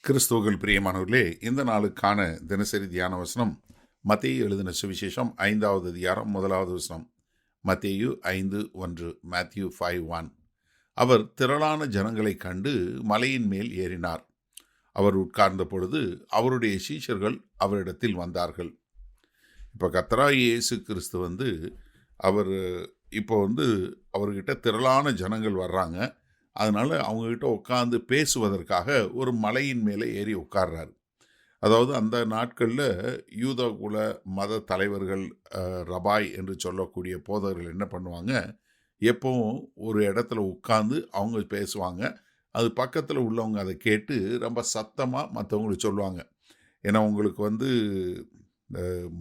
கிறிஸ்துவுக்குள் பிரியமானவர்களே, இந்த நாளுக்கான தினசரி தியான வசனம் மத்தேயு எழுதின சுவிசேஷம் 5வது அதிகாரம் 1வது வசனம். மத்தேயு 5:1. மேத்யூ 5:1. அவர் திரளான ஜனங்களைக் கண்டு மலையின் மேல் ஏறினார். அவர் உட்கார்ந்த பொழுது அவருடைய சீஷர்கள் அவரிடத்தில் வந்தார்கள். இப்போ கர்த்தராகிய இயேசு கிறிஸ்து அவர் இப்போ அவர்கிட்ட திரளான ஜனங்கள் வர்றாங்க. அதனால் அவங்கக்கிட்ட உட்காந்து பேசுவதற்காக ஒரு மலையின் மேலே ஏறி உட்கார்றாரு. அதாவது அந்த நாட்களில் யூத குல மத தலைவர்கள், ரபாய் என்று சொல்லக்கூடிய போதகர்கள் என்ன பண்ணுவாங்க, எப்பவும் ஒரு இடத்துல உட்காந்து அவங்க பேசுவாங்க. அது பக்கத்தில் உள்ளவங்க அதை கேட்டு ரொம்ப சத்தமாக மற்றவங்களுக்கு சொல்லுவாங்க. ஏன்னா உங்களுக்கு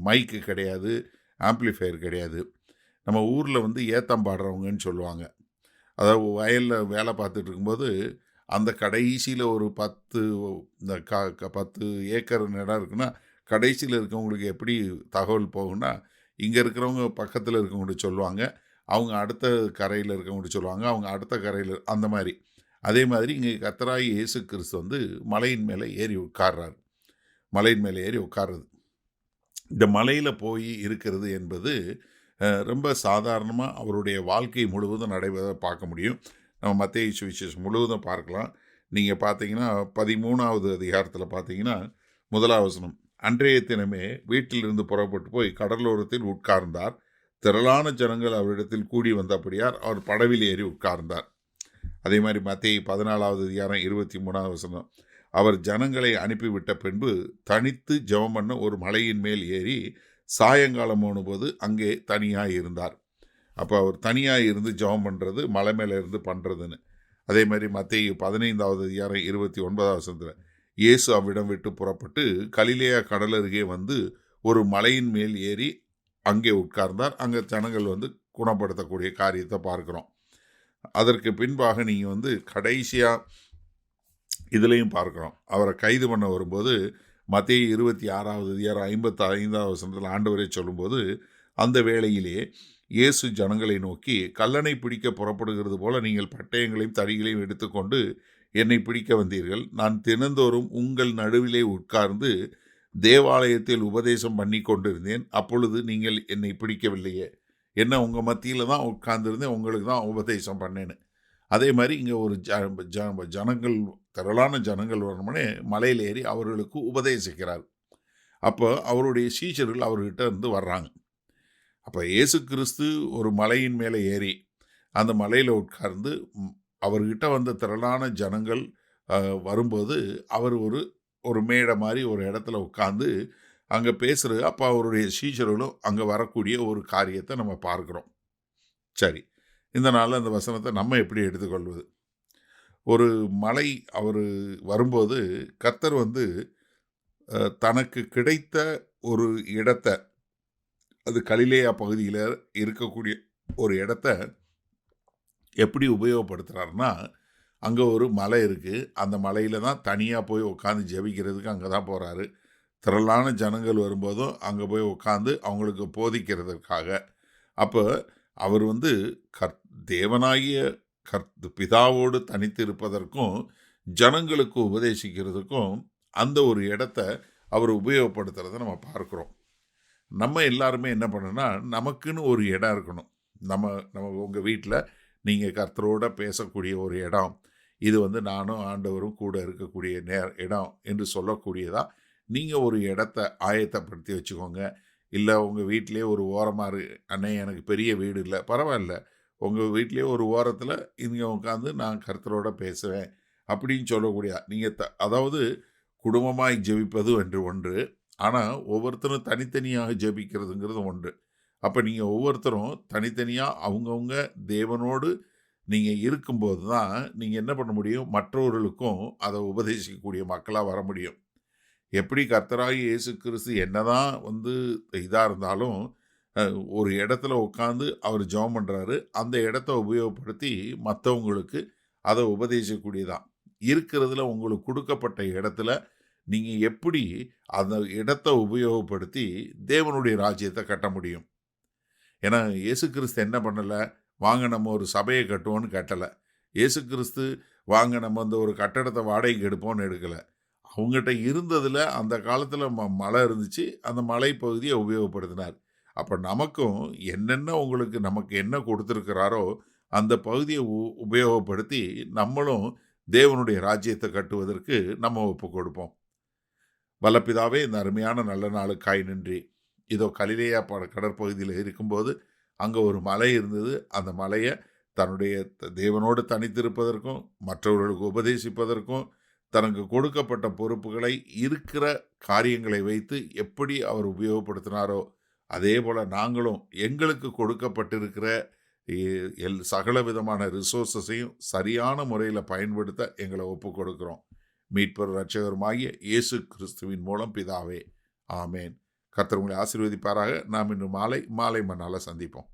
மைக்கு கிடையாது, ஆம்ப்ளிஃபையர் கிடையாது. நம்ம ஊரில் ஏத்தம் பாடுறவங்கன்னு சொல்லுவாங்க. அதாவது வயலில் வேலை பார்த்துட்டு இருக்கும்போது அந்த கடைசியில் ஒரு 10 இந்த 10 ஏக்கர் இடம் இருக்குன்னா, கடைசியில் இருக்கவங்களுக்கு எப்படி தகவல் போகும்னா, இங்கே இருக்கிறவங்க பக்கத்தில் இருக்கவங்கள்ட்ட சொல்லுவாங்க, அவங்க அடுத்த கரையில் இருக்கவங்கள்ட்ட சொல்லுவாங்க, அவங்க அடுத்த கரையில், அந்த மாதிரி. அதே மாதிரி இங்கே கர்த்தராகிய இயேசு கிறிஸ்து மலையின் மேலே ஏறி உட்கார்றாரு. மலையின் மேலே ஏறி உட்கார்றது, இந்த மலையில் போய் இருக்கிறது என்பது ரொம்ப சாதாரணமாக அவருடைய வாழ்க்கை முழுவதும் நடைபெறதை பார்க்க முடியும். நம்ம மத்தேயு சுவிசேஷம் முழுவதும் பார்க்கலாம். நீங்கள் பார்த்தீங்கன்னா 13வது அதிகாரத்தில் பார்த்தீங்கன்னா 1வது வசனம். அன்றைய தினமே வீட்டிலிருந்து புறப்பட்டு போய் கடலோரத்தில் உட்கார்ந்தார். திரளான ஜனங்கள் அவரிடத்தில் கூடி வந்தபடியார் அவர் படவில் ஏறி உட்கார்ந்தார். அதே மாதிரி மத்தேயு 14வது அதிகாரம் 23வது வசனம். அவர் ஜனங்களை அனுப்பிவிட்ட பின்பு தனித்து ஜெபம் பண்ண ஒரு மலையின் மேல் ஏறி சாயங்காலம் போனும்போது அங்கே தனியாக இருந்தார். அப்போ அவர் தனியாக இருந்து ஜெபம் பண்ணுறது, மலை மேலே இருந்து பண்ணுறதுன்னு. அதே மாதிரி மத்தேயு 15வது அதிகாரம் 29வது வசனத்தில் இயேசு அவ்விடம் விட்டு புறப்பட்டு கலிலேயா கடல் அருகே ஒரு மலையின் மேல் ஏறி அங்கே உட்கார்ந்தார். அங்கே ஜனங்கள் குணப்படுத்தக்கூடிய காரியத்தை பார்க்குறோம். அதற்கு பின்பாக நீங்கள் கடைசியாக இதுலேயும் பார்க்குறோம். அவரை கைது பண்ண வரும்போது மத்தேயு 26வது அதிகாரம் 55வது வசனத்தில் ஆண்டவரை சொல்லும்போது, அந்த வேளையிலே இயேசு ஜனங்களை நோக்கி, கல்லனை பிடிக்க புறப்படுகிறது போல நீங்கள் பட்டயங்களையும் தடிகளையும் எடுத்துக்கொண்டு என்னை பிடிக்க வந்தீர்கள். நான் தினந்தோறும் உங்கள் நடுவிலே உட்கார்ந்து தேவாலயத்தில் உபதேசம் பண்ணி கொண்டிருந்தேன். அப்பொழுது நீங்கள் என்னை பிடிக்கவில்லையே. என்ன உங்கள் மத்தியில் தான் உட்கார்ந்துருந்தேன், உங்களுக்கு தான் உபதேசம் பண்ணேன்னு. அதே மாதிரி இங்கே ஒரு ஜனங்கள், திரளான ஜனங்கள் வரணும்னே மலையில் ஏறி அவர்களுக்கு உபதேசிக்கிறார். அப்போ அவருடைய சீஷர்கள் அவர்கிட்ட வர்றாங்க. அப்போ இயேசு கிறிஸ்து ஒரு மலையின் மேலே ஏறி அந்த மலையில் உட்கார்ந்து அவர்கிட்ட வந்த திரளான ஜனங்கள் வரும்போது அவர் ஒரு மேடை மாதிரி ஒரு இடத்துல உட்கார்ந்து அங்கே பேசுகிறது. அப்போ அவருடைய சீஷர்களும் அங்கே வரக்கூடிய ஒரு காரியத்தை நம்ம பார்க்குறோம். சரி, இந்த நாளில் அந்த வசனத்தை நம்ம எப்படி எடுத்துக்கொள்வது? ஒரு மலை அவர் வரும்போது கர்த்தர் தனக்கு கிடைத்த ஒரு இடத்தை, அது கலிலேயா பகுதியில் இருக்கக்கூடிய ஒரு இடத்த எப்படி உபயோகப்படுத்துகிறாருன்னா, அங்கே ஒரு மலை இருக்குது. அந்த மலையில் தான் தனியாக போய் உட்காந்து ஜெபிக்கிறதுக்கு அங்கே தான் போகிறாரு. திரளான ஜனங்கள் வரும்போதும் அங்கே போய் உட்காந்து அவங்களுக்கு போதிக்கிறதுக்காக. அப்போ அவர் தேவனாகிய பிதாவோடு தனித்து இருப்பதற்கும் ஜனங்களுக்கு உபதேசிக்கிறதுக்கும் அந்த ஒரு இடத்த அவர் உபயோகப்படுத்துறதை நம்ம பார்க்குறோம். நம்ம எல்லாருமே என்ன பண்ணணும்னா, நமக்குன்னு ஒரு இடம் இருக்கணும். நம்ம உங்கள் வீட்டில் நீங்கள் கர்த்தரோட பேசக்கூடிய ஒரு இடம், இது நானும் ஆண்டவரும் கூட இருக்கக்கூடிய இடம் என்று சொல்லக்கூடியதாக நீங்கள் ஒரு இடத்த ஆயத்தப்படுத்தி வச்சுக்கோங்க. இல்லை உங்கள் வீட்டிலே ஒரு ஓரமாக அண்ணே எனக்கு பெரிய வீடு இல்லை, பரவாயில்ல, உங்கள் வீட்டிலே ஒரு ஓரத்தில் இங்கே உட்காந்து நான் கர்த்தரோட பேசுவேன் அப்படின்னு சொல்லக்கூடிய நீங்கள் அதாவது குடும்பமாய் ஜெபிப்பது என்று ஒன்று, ஆனால் ஒவ்வொருத்தரும் தனித்தனியாக ஜெபிக்கிறதுங்கிறது ஒன்று. அப்போ நீங்கள் ஒவ்வொருத்தரும் தனித்தனியாக அவங்கவுங்க தேவனோடு நீங்கள் இருக்கும்போது தான் நீங்கள் என்ன பண்ண முடியும், மற்றவர்களுக்கும் அதை உபதேசிக்கக்கூடிய மக்களாக வர முடியும். எப்படி கர்த்தராகிய இயேசு கிறிஸ்து என்னதான் இதாக இருந்தாலும் ஒரு இடத்துல உட்காந்து அவர் ஜெபம் பண்ணுறாரு. அந்த இடத்த உபயோகப்படுத்தி மற்றவங்களுக்கு அதை உபதேசிக்கக்கூடியதான் இருக்கிறதுல. உங்களுக்கு கொடுக்கப்பட்ட இடத்துல நீங்கள் எப்படி அந்த இடத்தை உபயோகப்படுத்தி தேவனுடைய ராஜ்யத்தை கட்ட முடியும்? ஏன்னா இயேசு கிறிஸ்து என்ன பண்ணலை, வாங்க நம்ம ஒரு சபையை கட்டுவோன்னு கட்டலை. இயேசு கிறிஸ்து வாங்க நம்ம ஒரு கட்டடத்தை வாடகைக்கு எடுப்போன்னு எடுக்கலை. அவங்ககிட்ட இருந்ததில் அந்த காலத்தில் மலை இருந்துச்சு, அந்த மலை பகுதியை உபயோகப்படுத்தினார். அப்போ நமக்கும் நமக்கு என்ன கொடுத்துருக்கிறாரோ அந்த பகுதியை உபயோகப்படுத்தி நம்மளும் தேவனுடைய ராஜ்யத்தை கட்டுவதற்கு நம்ம ஒப்பு கொடுப்போம். வல்லபிதாவே, இந்த அருமையான நல்ல நாளுக்காய் நன்றி. இதோ கலிலேயா கடற்பகுதியில் இருக்கும்போது அங்கே ஒரு மலை இருந்தது. அந்த மலையை தன்னுடைய தேவனோடு தனித்திருப்பதற்கும் மற்றவர்களுக்கு உபதேசிப்பதற்கும் தனக்கு கொடுக்கப்பட்ட பொறுப்புகளை இருக்கிற காரியங்களை வைத்து எப்படி அவர் உபயோகப்படுத்தினாரோ அதே போல் நாங்களும் எங்களுக்கு கொடுக்கப்பட்டிருக்கிற சகல விதமான ரிசோர்ஸஸையும் சரியான முறையில் பயன்படுத்த எங்களை ஒப்பு கொடுக்கிறோம். மீட்பர் இரட்சகருமாகிய இயேசு கிறிஸ்துவின் மூலம் பிதாவே, ஆமேன். கர்த்தர் உங்களை ஆசீர்வதிப்பாராக. நாம் இன்று மாலை மண்ணால் சந்திப்போம்.